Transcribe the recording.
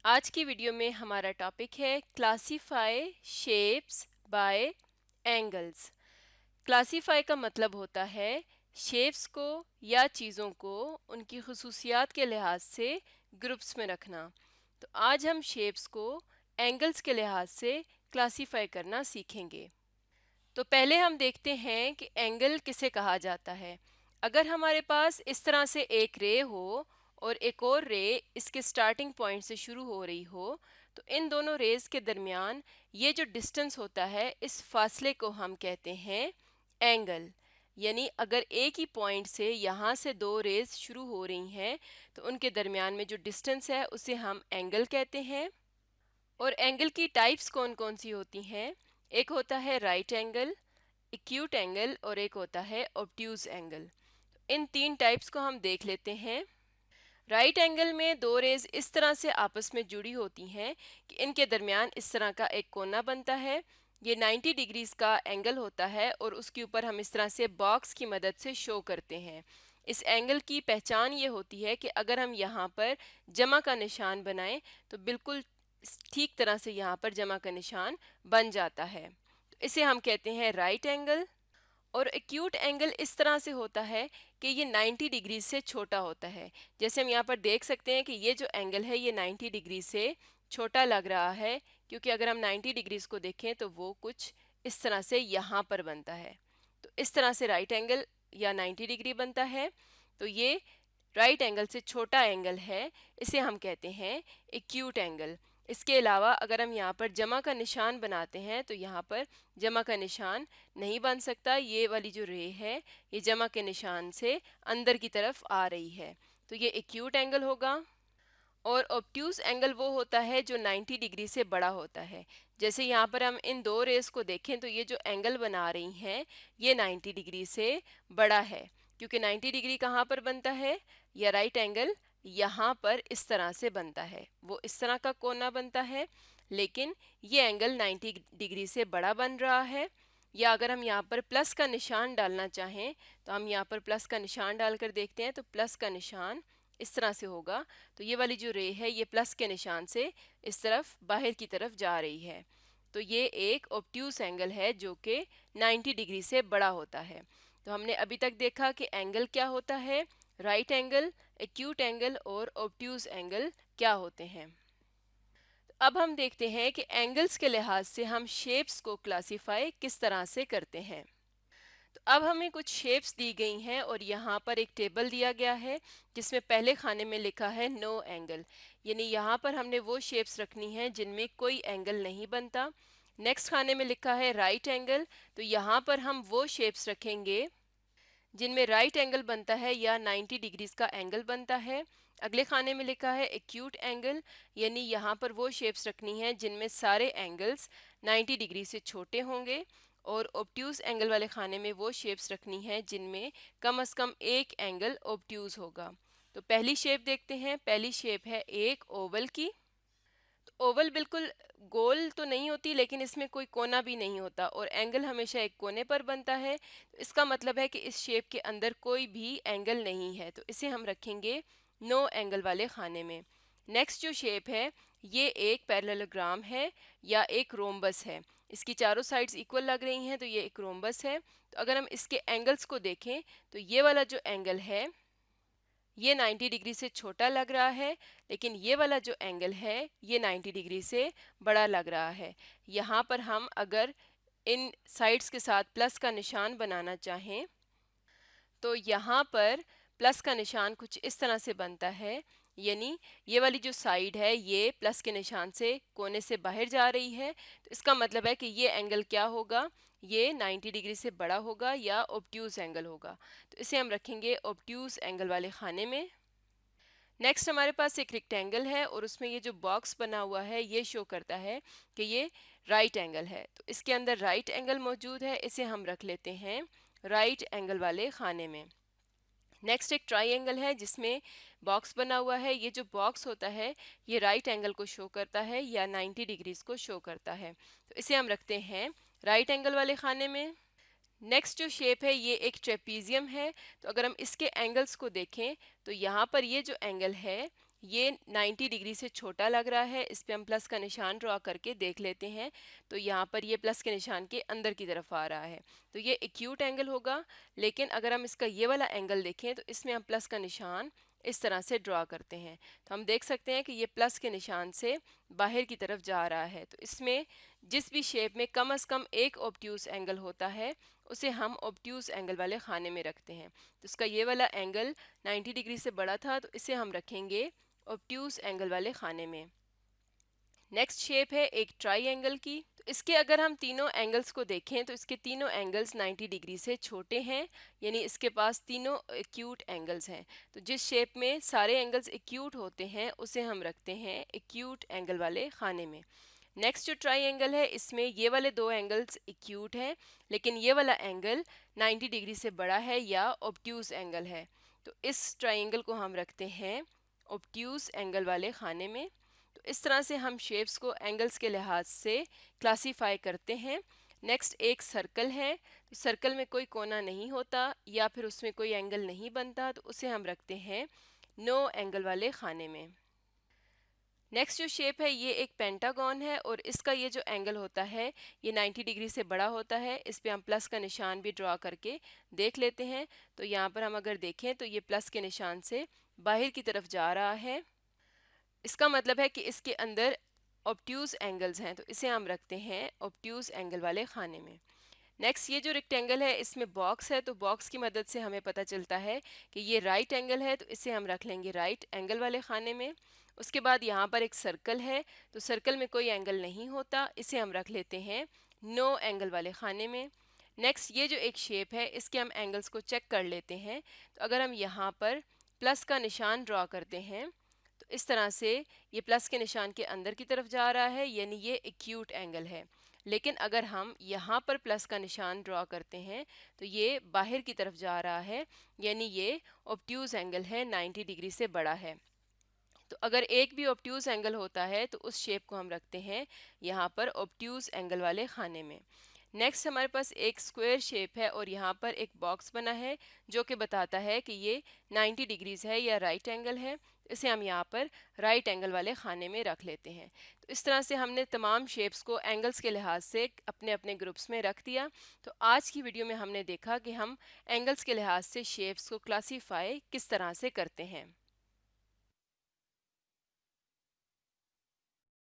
आज की वीडियो में हमारा टॉपिक है classify shapes bye angles. Classify का मतलब होता है शेप्स को या चीज़ों को उनकी खसूसियात के लिहाज से ग्रुप्स में रखना। तो आज हम शेप्स को एंगल्स के लिहाज से क्लासीफाई करना सीखेंगे। तो पहले हम देखते हैं कि एंगल किसे कहा जाता है। अगर हमारे पास इस तरह से एक रे हो और एक और रे इसके स्टार्टिंग पॉइंट से शुरू हो रही हो, तो इन दोनों रेज के दरमियान ये जो डिस्टेंस होता है, इस फासले को हम कहते हैं एंगल। यानी अगर एक ही पॉइंट से यहाँ से दो रेज शुरू हो रही हैं, तो उनके दरमियान में जो डिस्टेंस है उसे हम एंगल कहते हैं। और एंगल की टाइप्स कौन कौन सी होती हैं? एक होता है राइट एंगल, एक्यूट एंगल और एक होता है ऑब्ट्यूज एंगल। इन तीन टाइप्स को हम देख लेते हैं। राइट एंगल में दो रेज इस तरह से आपस में जुड़ी होती हैं कि इनके दरमियान इस तरह का एक कोना बनता है। ये 90 डिग्रीज का एंगल होता है और उसके ऊपर हम इस तरह से बॉक्स की मदद से शो करते हैं। इस एंगल की पहचान ये होती है कि अगर हम यहाँ पर जमा का निशान बनाएं तो बिल्कुल ठीक तरह से यहाँ पर जमा का निशान बन जाता है। तो इसे हम कहते हैं राइट एंगल। और एक्यूट एंगल इस तरह से होता है कि ये 90 डिग्री से छोटा होता है। जैसे हम यहाँ पर देख सकते हैं कि ये जो एंगल है ये 90 डिग्री से छोटा लग रहा है, क्योंकि अगर हम 90 डिग्रीज को देखें तो वो कुछ इस तरह से यहाँ पर बनता है। तो इस तरह से राइट एंगल या 90 डिग्री बनता है। तो ये राइट एंगल से छोटा एंगल है, इसे हम कहते हैं एक्यूट एंगल। इसके अलावा अगर हम यहाँ पर जमा का निशान बनाते हैं तो यहाँ पर जमा का निशान नहीं बन सकता। ये वाली जो रे है ये जमा के निशान से अंदर की तरफ आ रही है, तो ये एक्यूट एंगल होगा। और ऑब्ट्यूज एंगल वो होता है जो 90 डिग्री से बड़ा होता है। जैसे यहाँ पर हम इन दो रेस को देखें तो ये जो एंगल बना रही हैं ये 90 डिग्री से बड़ा है, क्योंकि 90 डिग्री कहाँ पर बनता है? या राइट एंगल यहाँ पर इस तरह से बनता है, वो इस तरह का कोना बनता है, लेकिन ये एंगल 90 डिग्री से बड़ा बन रहा है। या अगर हम यहाँ पर प्लस का निशान डालना चाहें तो हम यहाँ पर प्लस का निशान डालकर देखते हैं, तो प्लस का निशान इस तरह से होगा। तो ये वाली जो रे है ये प्लस के निशान से इस तरफ बाहर की तरफ जा रही है। तो ये एक ऑब्ट्यूज एंगल है जो कि 90 डिग्री से बड़ा होता है। तो हमने अभी तक देखा कि एंगल क्या होता है, राइट एंगल, एक्यूट एंगल और ऑब्ट्यूज एंगल क्या होते हैं। तो अब हम देखते हैं कि एंगल्स के लिहाज से हम शेप्स को क्लासीफाई किस तरह से करते हैं। तो अब हमें कुछ शेप्स दी गई हैं और यहाँ पर एक टेबल दिया गया है जिसमें पहले खाने में लिखा है नो एंगल, यानी यहाँ पर हमने वो शेप्स रखनी है जिनमें कोई एंगल नहीं बनता। नेक्स्ट खाने में लिखा है राइट एंगल, तो यहाँ पर हम वो शेप्स रखेंगे जिनमें राइट एंगल बनता है या 90 डिग्रीज का एंगल बनता है। अगले खाने में लिखा है एक्यूट एंगल, यानी यहाँ पर वो शेप्स रखनी है जिनमें सारे एंगल्स 90 डिग्री से छोटे होंगे। और ऑब्ट्यूज एंगल वाले खाने में वो शेप्स रखनी है जिनमें कम से कम एक एंगल ऑब्ट्यूज होगा। तो पहली शेप देखते हैं। पहली शेप है एक ओवल की। तो ओवल बिल्कुल गोल तो नहीं होती, लेकिन इसमें कोई कोना भी नहीं होता और एंगल हमेशा एक कोने पर बनता है। तो इसका मतलब है कि इस शेप के अंदर कोई भी एंगल नहीं है, तो इसे हम रखेंगे नो एंगल वाले खाने में। नेक्स्ट जो शेप है ये एक पैरेललोग्राम है या एक रोम्बस है। इसकी चारों साइड्स इक्वल लग रही हैं, तो ये एक रोम्बस है। तो अगर हम इसके एंगल्स को देखें तो ये वाला जो एंगल है ये 90 डिग्री से छोटा लग रहा है, लेकिन ये वाला जो एंगल है ये 90 डिग्री से बड़ा लग रहा है। यहाँ पर हम अगर इन साइड्स के साथ प्लस का निशान बनाना चाहें तो यहाँ पर प्लस का निशान कुछ इस तरह से बनता है, यानी ये वाली जो साइड है ये प्लस के निशान से कोने से बाहर जा रही है। तो इसका मतलब है कि ये एंगल क्या होगा? ये 90 डिग्री से बड़ा होगा या ऑब्ट्यूज एंगल होगा। तो इसे हम रखेंगे ऑब्ट्यूज एंगल वाले खाने में। नेक्स्ट हमारे पास एक रेक्टेंगल है और उसमें ये जो बॉक्स बना हुआ है ये शो करता है कि ये राइट एंगल है। तो इसके अंदर राइट एंगल मौजूद है, इसे हम रख लेते हैं राइट एंगल वाले खाने में। नेक्स्ट एक ट्राइंगल है जिसमें बॉक्स बना हुआ है। ये जो बॉक्स होता है ये राइट एंगल को शो करता है या 90 डिग्रीज को शो करता है, तो इसे हम रखते हैं राइट एंगल वाले खाने में। नेक्स्ट जो शेप है ये एक ट्रेपीजियम है। तो अगर हम इसके एंगल्स को देखें तो यहाँ पर ये जो एंगल है ये 90 डिग्री से छोटा लग रहा है, इस पे हम प्लस का निशान ड्रॉ करके देख लेते हैं। तो यहाँ पर ये प्लस के निशान के अंदर की तरफ आ रहा है, तो ये एक्यूट एंगल होगा। लेकिन अगर हम इसका ये वाला एंगल देखें तो इसमें हम प्लस का निशान इस तरह से ड्रॉ करते हैं, तो हम देख सकते हैं कि ये प्लस के निशान से बाहर की तरफ जा रहा है। तो इसमें जिस भी शेप में कम से कम एक ऑब्ट्यूज एंगल होता है उसे हम ऑब्ट्यूज एंगल वाले खाने में रखते हैं। तो इसका ये वाला एंगल 90 डिग्री से बड़ा था, तो इसे हम रखेंगे ऑब्ट्यूज एंगल वाले खाने में। नेक्स्ट शेप है एक ट्राई की। तो इसके अगर हम तीनों एंगल्स को देखें तो इसके तीनों एंगल्स 90 डिग्री से छोटे हैं, यानी इसके पास तीनों एक्यूट एंगल्स हैं। तो जिस शेप में सारे एंगल्स एक्यूट होते हैं उसे हम रखते हैं एक्यूट एंगल वाले खाने में। नेक्स्ट जो ट्राइंगल है इसमें ये वाले दो एंगल्स एक्यूट हैं, लेकिन ये वाला एंगल 90 डिग्री से बड़ा है या ऑब्ट्यूज एंगल है। तो इस ट्राइंगल को हम रखते हैं ऑब्ट्यूज एंगल वाले खाने में। तो इस तरह से हम शेप्स को एंगल्स के लिहाज से क्लासीफाई करते हैं। नेक्स्ट एक सर्कल है, तो सर्कल में कोई कोना नहीं होता या फिर उसमें कोई एंगल नहीं बनता, तो उसे हम रखते हैं नो एंगल वाले खाने में। नेक्स्ट जो शेप है ये एक पेंटागन है और इसका ये जो एंगल होता है ये 90 डिग्री से बड़ा होता है। इस पे हम प्लस का निशान भी ड्रॉ करके देख लेते हैं। तो यहाँ पर हम अगर देखें तो ये प्लस के निशान से बाहर की तरफ जा रहा है, इसका मतलब है कि इसके अंदर ऑब्ट्यूज एंगल्स हैं, तो इसे हम रखते हैं ऑब्ट्यूज एंगल वाले खाने में। नेक्स्ट ये जो रेक्टेंगल है इसमें बॉक्स है, तो बॉक्स की मदद से हमें पता चलता है कि ये राइट एंगल है, तो इसे हम रख लेंगे राइट एंगल वाले खाने में। उसके बाद यहाँ पर एक सर्कल है, तो सर्कल में कोई एंगल नहीं होता, इसे हम रख लेते हैं नो एंगल वाले खाने में। नेक्स्ट ये जो एक शेप है इसके हम एंगल्स को चेक कर लेते हैं। तो अगर हम यहाँ पर प्लस का निशान ड्रॉ करते हैं तो इस तरह से ये प्लस के निशान के अंदर की तरफ जा रहा है, यानी ये एक्यूट एंगल है। लेकिन अगर हम यहाँ पर प्लस का निशान ड्रॉ करते हैं तो ये बाहर की तरफ जा रहा है, यानी ये ऑब्ट्यूज एंगल है, 90 डिग्री से बड़ा है। तो अगर एक भी ऑब्ट्यूज एंगल होता है तो उस शेप को हम रखते हैं यहाँ पर ऑब्ट्यूज एंगल वाले खाने में। नेक्स्ट हमारे पास एक स्क्वायर शेप है और यहाँ पर एक बॉक्स बना है जो कि बताता है कि ये 90 डिग्रीज है या राइट एंगल है। इसे हम यहाँ पर राइट एंगल वाले खाने में रख लेते हैं। तो इस तरह से हमने तमाम शेप्स को एंगल्स के लिहाज से अपने अपने ग्रुप्स में रख दिया। तो आज की वीडियो में हमने देखा कि हम एंगल्स के लिहाज से शेप्स को क्लासीफाई किस तरह से करते हैं।